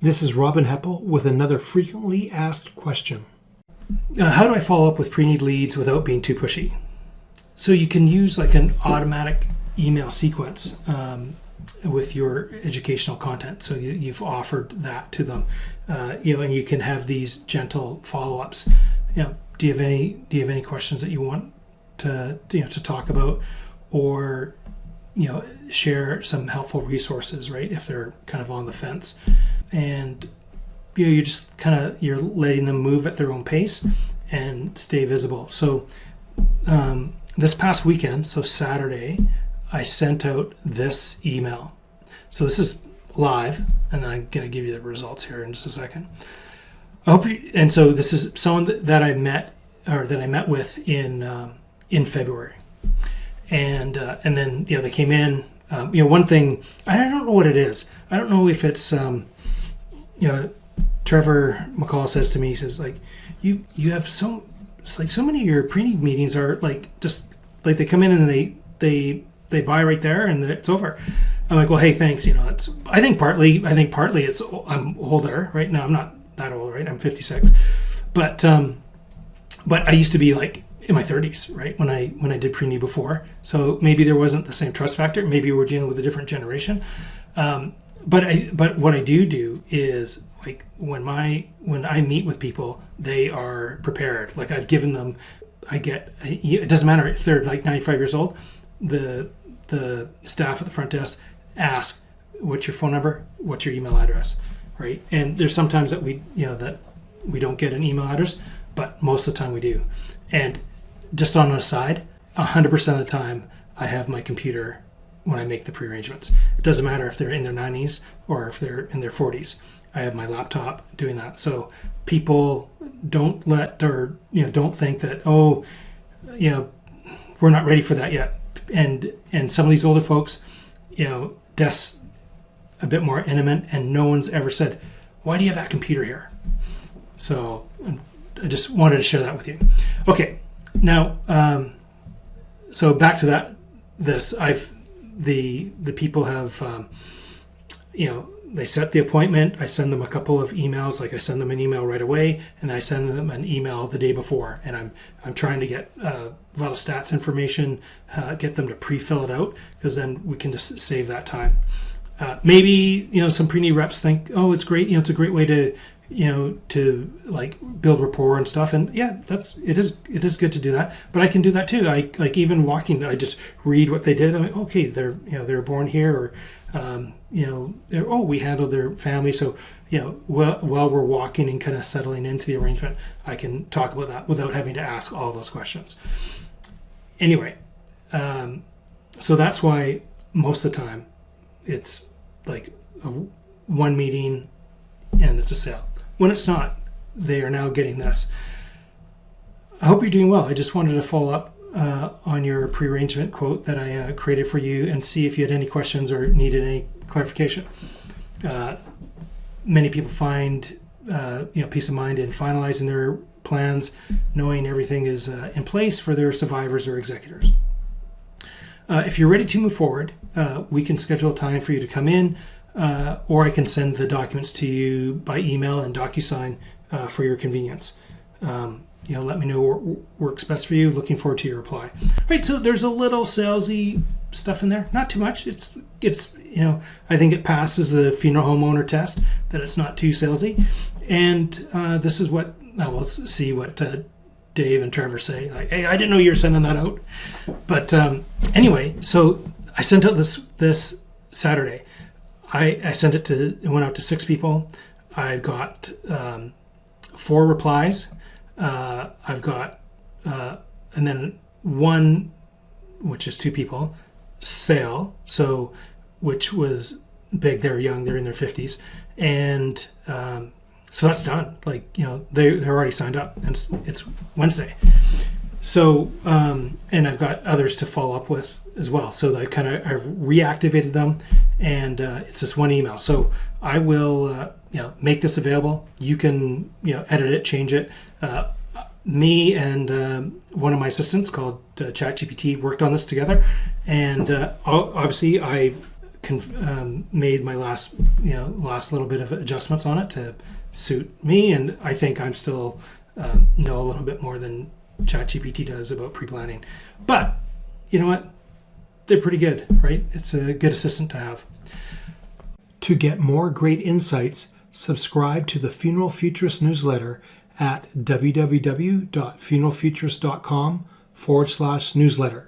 This is Robin Heppel with another frequently asked question. How do I follow up with pre-need leads without being too pushy? So you can use like an automatic email sequence with your educational content. So you've offered that to them, and you can have these gentle follow-ups. Do you have any questions that you want to talk about, or share some helpful resources, right? If they're kind of on the fence, and you're just you're letting them move at their own pace and stay visible. So this past weekend, so Saturday, I sent out this email. So this is live, and I'm going to give you the results here in just a second. And so this is someone that I met with in February, and then they came in. One thing, I don't know what it is. I don't know if it's Trevor McCall says to me, he says, like, you have so many of your pre-need meetings are like just like they come in and they buy right there and it's over. I'm like, well, hey, thanks. It's I think partly it's I'm older right now. I'm not that old, right? I'm 56, but I used to be like in my 30s, right? When I did pre-need before, so maybe there wasn't the same trust factor. Maybe we're dealing with a different generation. But what I do is, like, when I meet with people, they are prepared. Like, I've given them, it doesn't matter if they're like 95 years old. The staff at the front desk ask, what's your phone number? What's your email address? Right? And there's sometimes that we don't get an email address, but most of the time we do. And just on an aside, 100% of the time I have my computer when I make the pre-arrangements. It doesn't matter if they're in their 90s or if they're in their 40s. I have my laptop doing that. So people don't think that, we're not ready for that yet. And some of these older folks, desks a bit more intimate, and no one's ever said, why do you have that computer here? So I just wanted to share that with you. Okay, now, so back to the people have, they set the appointment. I send them a couple of emails. Like, I send them an email right away, and I send them an email the day before. And I'm trying to get vital stats information, get them to pre-fill it out, because then we can just save that time. Maybe some pre-need reps think, oh, it's great. It's a great way to to like build rapport and stuff. And yeah, it is good to do that. But I can do that too. I like, even walking, I just read what they did. I'm like, okay, they're born here, or we handled their family. So while we're walking and kind of settling into the arrangement, I can talk about that without having to ask all those questions. Anyway, so that's why most of the time it's like one meeting and it's a sale. When it's not, they are now getting this. I hope you're doing well. I just wanted to follow up on your pre-arrangement quote that I created for you, and see if you had any questions or needed any clarification. Many people find peace of mind in finalizing their plans, knowing everything is in place for their survivors or executors. If you're ready to move forward, we can schedule a time for you to come in, or I can send the documents to you by email and DocuSign for your convenience. Let me know what works best for you. Looking forward to your reply. Right, so there's a little salesy stuff in there. Not too much. It's I think it passes the funeral homeowner test, that it's not too salesy. And this is what we'll see what Dave and Trevor say. Like, hey, I didn't know you were sending that out. But anyway, so I sent out this Saturday. I sent it went out to 6 people. I've got 4 replies. I've got, and then 1, which is 2 people, sale. So, which was big. They're young. They're in their 50s, and so that's done. Like, they're already signed up, and it's Wednesday. So, and I've got others to follow up with as well. So I've reactivated them, and it's just one email. So I will, make this available. You can, edit it, change it. Me and one of my assistants called ChatGPT worked on this together, and obviously I made my last little bit of adjustments on it to suit me, and I think I'm still know a little bit more than ChatGPT does about pre-planning. But you know what? They're pretty good, right? It's a good assistant to have. To get more great insights, subscribe to the Funeral Futurist newsletter at www.funeralfuturist.com/newsletter.